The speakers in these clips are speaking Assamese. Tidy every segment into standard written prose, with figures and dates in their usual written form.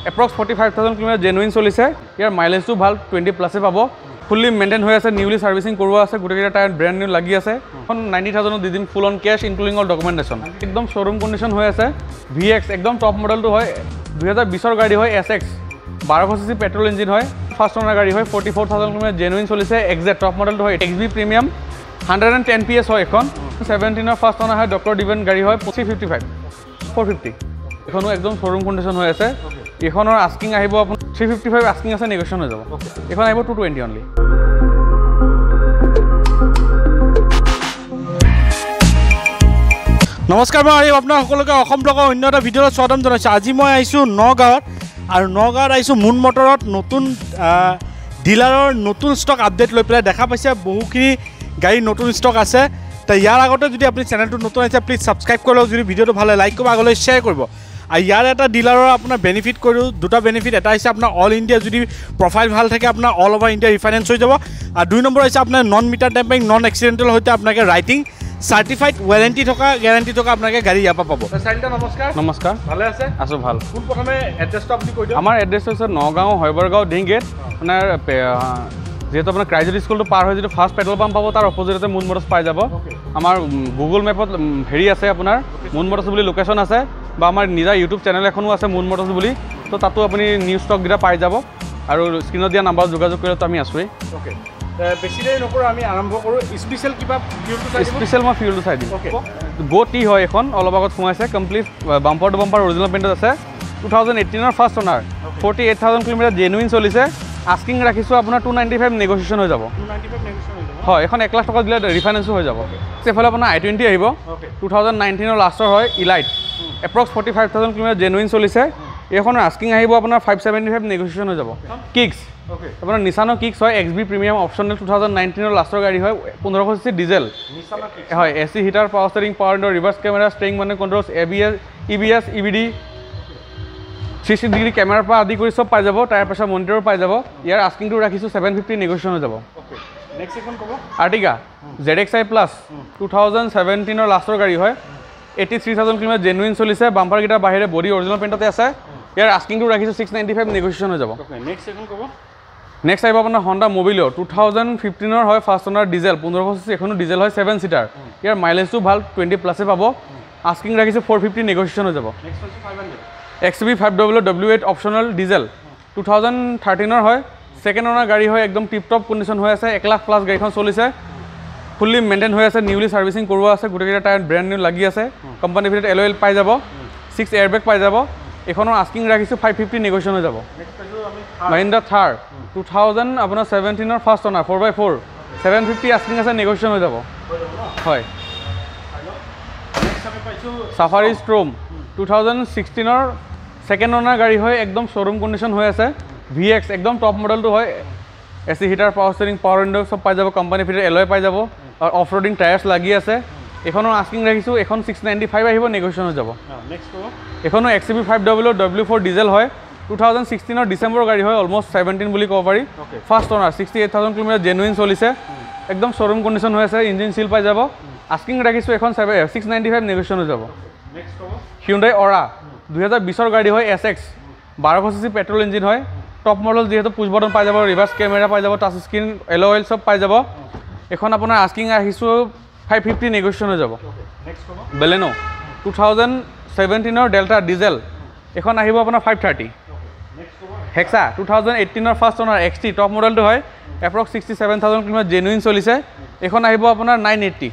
এপ্ৰক্স 45,000 কিলোমিটাৰ জেনুইন চলিছে ইয়াৰ মাইলেজটো ভাল 20 প্লাছে পাব ফুল্লি মেইনটেইন হৈ আছে নিউলি সাৰ্ভিসিং কৰোৱা আছে গোটেইকেইটা টায়াৰ ব্ৰ্যান্ড নিউ লাগি আছে এখন 90,000 দি দিম full on cash including all documentation একদম শোৰুম কন্ডিশন হৈ আছে VX একদম টপ মডেলটো হয় 2020 ৰ গাড়ী হয় SX 1200 cc পেট্ৰল ইঞ্জিন হয় ফাৰ্স্ট ওনাৰ গাড়ী হয় 44,000 কিলোমিটাৰ জেনুইন চলিছে XZ টপ মডেলটো হয় XB প্ৰিমিয়াম 110 PS হয় এখন 17 ৰ ফাৰ্স্ট ওনাৰ হয় ডক্টৰ ডিভেন গাড়ী হয় 355 450 এখনো একদম শোৰুম কন্ডিশন হৈ আছে এখনৰ আস্কিং আহিব আপোন 355 আস্কিং আছে নেগোশিয়েশন হৈ যাব এখন আহিব 220 অনলি নমস্কাৰ মই আপোনাৰ সকলোকে অসম ব্লগৰ অন্য এটা ভিডিঅ'ত স্বাগতম জনাইছো আজি মই আহিছো নগাঁৱত আৰু নগাঁৱত আহিছো মুন মটৰত নতুন ডিলাৰৰ নতুন ষ্টক আপডেট লৈ পেলাই দেখা পাইছে বহুখিনি গাড়ী নতুন ষ্টক আছে তো ইয়াৰ আগতে যদি আপুনি চেনেলটো নতুন আছে প্লিজ সাবস্ক্ৰাইব কৰি লওক যদি ভিডিঅ'টো ভাল লাগে লাইক কৰিব আগলৈ শ্বেয়াৰ কৰিব আৰু ইয়াৰ এটা ডিলাৰৰ আপোনাৰ বেনিফিট কৰিও দুটা বেনিফিট এটা হৈছে আপোনাৰ অল ইণ্ডিয়া যদি প্ৰফাইল ভাল থাকে আপোনাৰ অল ওভাৰ ইণ্ডিয়া ৰিফাইনেন্স হৈ যাব আৰু দুই নম্বৰ হৈছে আপোনাৰ non meter tampering non accidental সৈতে আপোনাকে ৰাইটিং সাৰ্টিফাইড ওয়াৰেন্টি থকা গ্যাৰান্টি থকা আপনাকে গাড়ি ইয়াপা পাব সাইলটা নমস্কাৰ নমস্কাৰ ভালে আছে আছো ভাল কোন প্ৰথমে এড্ৰেছটো আপুনি কৈ দিয়ক আমাৰ এড্ৰেছ হৈছে নগাঁও হৈবৰগাঁও ডিং গেট আপোনাৰ যেহেতু আপোনাৰ ক্ৰাইজেট স্কুলটো পাৰ হৈ যিটো ফাৰ্ষ্ট পেট্ৰল পাম্প পাব তাৰ অপজিটতে মুন মটৰ্ছ পাই যাব আমাৰ গুগল মেপত হেৰি আছে আপোনাৰ মুন মটৰ্ছ বুলি লোকেশ্যন আছে বা আমাৰ নিজা ইউটিউব চেনেল এখনো আছে মুন মটৰ্ছ বুলি তো তাতো আপুনি নিউ ষ্টককেইটা পাই যাব আৰু স্ক্ৰীনত দিয়া নাম্বাৰত যোগাযোগ কৰিলে আমি আছোৱেই ওকে বেছি দেৰি নকৰোঁ আমি আৰম্ভ কৰোঁ স্পেচিয়েল কিবা ফিউলটো চাই স্পেচিয়েল মই ফিউলটো চাই দিম গো টি হয় এখন অলপ আগত সোমাইছে complete bumper to bumper original পেইণ্টত আছে 2018 ফাৰ্ষ্ট ওনাৰ 48,000 কিলোমিটাৰ জেনুইন চলিছে আস্কিং ৰাখিছোঁ আপোনাৰ 295 নেগোচিয়েশ্যন হৈ যাব হয় এখন 1 লাখ টকা দিলে ৰিফাইনেন্সো হৈ যাব সেইফালে আপোনাৰ i20 আহিব 2019 লাষ্টৰ হয় ইলাইট এপ্ৰক্স 45,000 কিলোমিটাৰ জেনুইন চলিছে এইখনৰ আস্কিং আহিব আপোনাৰ 575 নেগোচিয়েশ্যন হৈ যাব কিক্স আপোনাৰ নিছানৰ কিক্স হয় XB প্ৰিমিয়াম অপশ্যনেল 2019 লাষ্টৰ গাড়ী হয় 1500 cc ডিজেল হয় AC heater power steering power window reverse camera steering মানে controls ABS EBS EBD 360 degree কেমেৰাৰ পৰা আদি কৰি সব পাই যাব টায়াৰ প্ৰেছাৰ মনিটৰো পাই যাব ইয়াৰ আস্কিংটো ৰাখিছোঁ 750 নেগোচিয়েশ্যন হৈ যাব নেক্সট এখন ক'ব আৰ্টিকা ZXi প্লাছ 2017 লাষ্টৰ গাড়ী হয় 83,000 কিলোমিটাৰ জেনুইন চলিছে বাম্পাৰকেইটাৰ বাহিৰে বডি অৰিজিনেল পেইণ্টতে আছে ইয়াৰ আস্কিংটো ৰাখিছোঁ 695 নেগোচিয়েশ্যন হৈ যাব নেক্সট এখন ক'ব নেক্সট আহিব আপোনাৰ হণ্ডা মোবিলিও 2015 হয় ফাৰ্ষ্ট ওনাৰ ডিজেল 1500 cc এখনো ডিজেল হয় 7 সিটাৰ ইয়াৰ মাইলেজটো ভাল 20 প্লাছে পাব আস্কিং ৰাখিছোঁ 450 নেগোচিয়েশ্যন হৈ যাব XB 500 W8 অপশ্যনেল ডিজেল 2013 হয় সেকেন্ড ওনাৰ গাড়ী হয় একদম টিপ টপ কণ্ডিশ্যন হৈ আছে 1 লাখ প্লাছ গাড়ীখন চলিছে ফুল্লি মেইনটেইন হৈ আছে নিউলি সাৰ্ভিসিং কৰোৱা আছে গোটেইকেইটা টায়াৰ ব্ৰ্যান্ড নিউ লাগি আছে কোম্পানী ভিতৰত এলঅইল পাই যাব 6 এয়াৰবেগ পাই যাব এখনৰ আস্কিং ৰাখিছোঁ 550 নেগোচিয়েশ্যন হৈ যাব মহিন্দ্ৰা থাৰ 2000 আপোনাৰ 17 ফাৰ্ষ্ট ওনাৰ 4x4 750 আস্কিং আছে নেগোচিয়েশ্যন হৈ যাব হয় সাফাৰি ষ্ট্ৰম 2016 সেকেন্ড ওনাৰ গাড়ী হয় একদম শোৰুম কণ্ডিশ্যন হৈ আছে VX একদম টপ মডেলটো হয় AC heater power steering power window সব পাই যাব কোম্পানী ভিতৰত এলঅই পাই যাব আৰু অফ ৰোডিং টায়াৰ্ছ লাগি আছে এখনৰ আস্কিং ৰাখিছোঁ এখন 695 আহিব নেগোচিয়েশ্যন হৈ যাব নেক্সট ক'ব এখনো XB 500 W4 ডিজেল হয় 2016 ডিসেম্বৰ গাড়ী হয় অলমোস্ট 17 বুলি ক'ব পাৰি ফাৰ্ষ্ট ওনাৰ 68,000 কিলোমিটাৰ জেনুইন চলিছে একদম শোৰুম কণ্ডিশ্যন হৈ আছে ইঞ্জিন সিল পাই যাব আস্কিং ৰাখিছোঁ এখন 695 নেগোচিয়েশ্যন হৈ যাব নেক্সট ক'ব Hyundai Aura 2020 গাড়ী হয় SX 1200 cc পেট্ৰল ইঞ্জিন হয় টপ মডেল যেহেতু পুশ বটন পাই যাব ৰিভাৰ্ছ কেমেৰা পাই যাব টাচ স্ক্ৰীন এলঅইল সব পাই যাব এখন আপোনাৰ আস্কিং ৰাখিছোঁ 550 নেগোচিয়েশ্যন হৈ যাব নেক্সট ক'ব বেলেনো 2017 ডেল্টা ডিজেল এখন আহিব আপোনাৰ 530 হেক্সা 2018 ফাৰ্ষ্ট ওনাৰ XT টপ মডেলটো হয় এপ্ৰক্স 67,000 কিলোমিটাৰ জেনুইন চলিছে এখন আহিব আপোনাৰ 980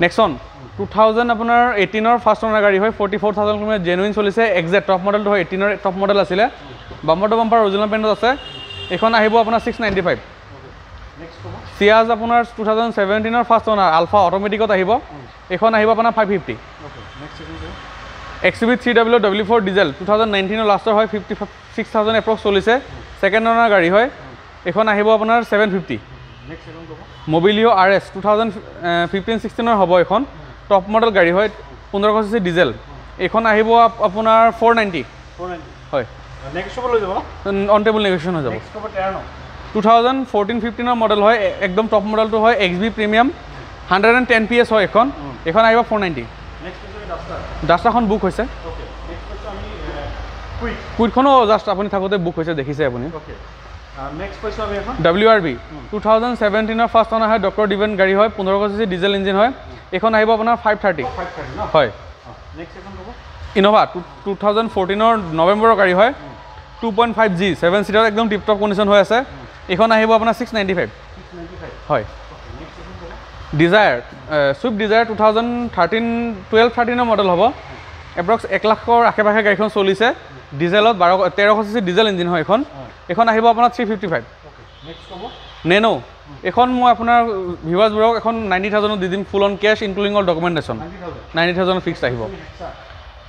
নেক্সন 2000 আপোনাৰ 18 ফাৰ্ষ্ট ওনাৰ গাড়ী হয় 44,000 কিলোমিটাৰ জেনুইন চলিছে XZ টপ মডেলটো হয় 18 টপ মডেল আছিলে বাম্পাৰ টু বাম্পাৰ অৰিজিনেল পেইণ্টত আছে এখন আহিব আপোনাৰ 695 চিয়াজ আপোনাৰ 2017 ফাৰ্ষ্ট ওনাৰ আলফা অট'মেটিকত আহিব এখন আহিব আপোনাৰ 550 XB 300 W4 ডিজেল 2019 লাষ্টৰ হয় 56,000 এপ্ৰক্স চলিছে সেকেন্ড ওনাৰ গাড়ী হয় এখন আহিব আপোনাৰ 750 মোবিলিও RS 2015-16 হ'ব এখন টপ মডেল গাড়ী হয় 1500 cc ডিজেল এখন আহিব আপোনাৰ 490 হয় নেগোচিয়েবল হৈ যাব অন টেবল নেগোচিয়েশ্যন হৈ যাব নেক্সট ক'ব 13 2014-15 মডেল হয় একদম টপ মডেলটো হয় XB প্ৰিমিয়াম 110 PS হয় এখন আহিব 490 নেক্সট হৈছে ডাস্টাৰ ডাস্টাৰখন বুক হৈছে কুইটখনো জাষ্ট আপুনি থাকোঁতে বুক হৈছে দেখিছে আপুনি ওকে নেক্সট পাইছোঁ আমি এখন WRV 2017 ফাৰ্ষ্ট অনাৰ হয় ডক্টৰ ডিভেন গাড়ী হয় 1500 cc ডিজেল ইঞ্জিন হয় এইখন আহিব আপোনাৰ 530 হয় নেক্সট এখন ক'ব ইনোভা 2014 নৱেম্বৰৰ গাড়ী হয় 2.5G 7 সিটাৰ একদম টিপ টপ কণ্ডিশ্যন হৈ আছে এইখন আহিব আপোনাৰ 695 হয় ডিজায়াৰ চুইফ্ট ডিজায়াৰ 12-13 মডেল হ'ব এপ্ৰক্স 1 লাখৰ আশে-পাশে গাড়ীখন চলিছে ডিজেলত 1300 cc ডিজেল ইঞ্জিন হয় এখন আহিব আপোনাৰ 355 নেক্সট ক'ব নেনো এখন মই আপোনাৰ ভিউৱাৰ্ছবোৰক এখন 90,000 দি দিম full on cash including all documentation 90,000 fixed আহিব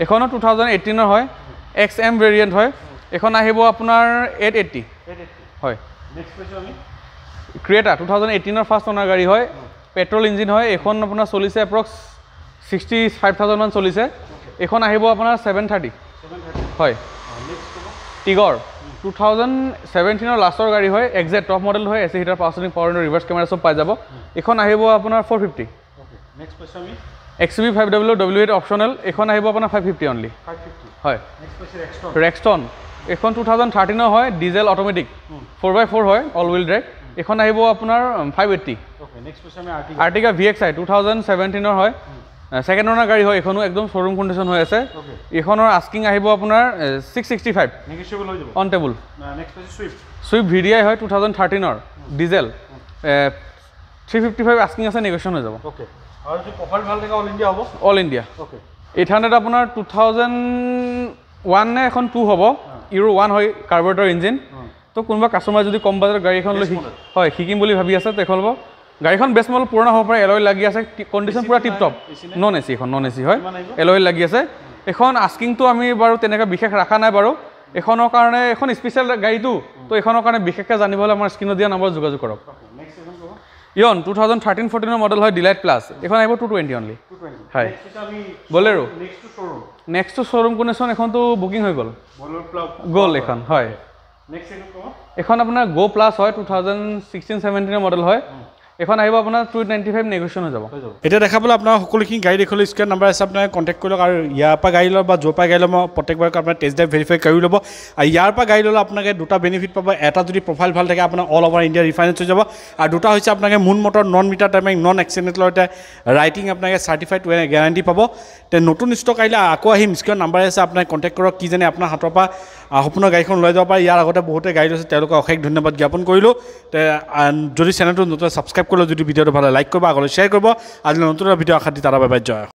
এখনো 2018 হয় XM ভেৰিয়েণ্ট হয় এখন আহিব আপোনাৰ 880 হয় নেক্সট পাইছোঁ আমি ক্ৰিয়েটা 2018 ফাৰ্ষ্ট অনাৰ গাড়ী হয় পেট্ৰল ইঞ্জিন হয় এখন আপোনাৰ চলিছে এপ্ৰক্স 65,000 মান চলিছে এখন আহিব আপোনাৰ 730 হয় টিগৰ 2017 লাষ্টৰ গাড়ী হয় এক্সেট টপ মডেল হয় AC heater power reverse camera চব পাই যাব এখন আহিব আপোনাৰ 450 নেক্সট পাইছোঁ আমি XUV 5W W8 অপশ্যনেল এখন আহিব আপোনাৰ 550 অনলি 550 হয় নেক্সট পাইছোঁ ৰেক্সটন এখন 2013 হয় ডিজেল অট'মেটিক 4x4 হয় অল হুইল ড্ৰাইভ এখন আহিব আপোনাৰ 580 ওকে নেক্সট পাইছোঁ আমি আৰ্টিকা VXI 2017 হয় সেকেন্ড অনাৰ গাড়ী হয় এখনো একদম শ্বৰুম কণ্ডিশ্যন হৈ আছে এখনৰ আস্কিং আহিব আপোনাৰ 665 নেগোচিয়েবল হৈ যাব অন টেবুল নেক্সট পাইছোঁ চুইফ্ট VDI হয় 2013 ডিজেল 355 আস্কিং আছে নেগোচিয়েশ্যন হৈ যাব ওকে আৰু যদি প্ৰফাইল ভাল থাকে অল ইণ্ডিয়া হ'ব অল ইণ্ডিয়া ওকে 800 আপোনাৰ 2001 নে এখন 2 হ'ব ইউৰো 1 হয় কাৰ্বোৰেটৰ ইঞ্জিন তো কোনোবা কাষ্টমাৰ যদি কম বাজেটৰ গাড়ী এখন লৈ হয় শিকিম বুলি ভাবি আছে তো এখন ল'ব গাড়ীখন বেষ্ট মডেল পুৰণা হ'ব পাৰে এলয় লাগি আছে কণ্ডিশ্যন পুৰা টিপ টপ নন AC এখন নন AC হয় এলয় লাগি আছে এখন আস্কিংটো আমি বাৰু তেনেকৈ বিশেষ ৰাখা নাই বাৰু এখনৰ কাৰণে এখন স্পেচিয়েল গাড়ীটো তো এখনৰ কাৰণে বিশেষকৈ জানিবলৈ আমাৰ স্ক্ৰীণত দিয়া নম্বৰ যোগাযোগ কৰক নেক্সট এখন ক'ব ইয়ন 2013-14 মডেল হয় ডিলাইট প্লাছ এখন আহিব 220 অনলি হয় Bolero next to showroom condition এখনতো বুকিং হৈ গ'ল এখন হয় এখন আপোনাৰ গো প্লাছ হয় 2016-17 মডেল হয় এখন আহিব আপোনাৰ 295 নেগোচিয়েশ্যন হৈ যাব এতিয়া দেখাবলৈ আপোনাৰ সকলোখিনি গাড়ী দেখিবলৈ স্ক্ৰীণ নাম্বাৰ আছে আপোনাৰ কণ্টেক্ট কৰি লওক আৰু ইয়াৰ পৰা গাড়ী ল'ব বা য'ৰ পৰা গাড়ী ল'ব প্ৰত্যেকবাৰ আপোনাৰ টেষ্ট ড্ৰাইভ ভেৰিফাই কৰি ল'ব আৰু ইয়াৰ পৰা গাড়ী ল'লে আপোনালোকে দুটা বেনিফিট পাব এটা যদি প্ৰফাইল ভাল থাকে আপোনাৰ অল অভাৰ ইণ্ডিয়া ৰিফাইনেন্স হৈ যাব আৰু দুটা হৈছে আপোনালোকে মুন motor non meter timing non এক্সিডেণ্টেলৰ এটা ৰাইটিং আপোনালোকে চাৰ্টিফাইড গেৰাণ্টি পাব তে নতুন ষ্টক আহিলে আকৌ আহিম স্ক্ৰীণ নাম্বাৰ আছে আপোনাক কণ্টেক্ট কৰক কি জানে আপোনাৰ হাতৰ পৰা সম্পূৰ্ণ গাড়ীখন লৈ যাব পাৰে ইয়াৰ আগতে বহুতে গাড়ী লৈছে তেওঁলোকক অশেষ ধন্যবাদ জ্ঞাপন কৰিলোঁ তে যদি চেনেলটো নতুন ছাবস্ক্ৰাইব কৰিলোঁ যদি ভিডিঅ'টো ভাল লাইক কৰিব আগলৈ শ্বেয়াৰ কৰিব আজিলৈ নতুন ভিডিঅ' আশা দি তাৰ বাবে জয়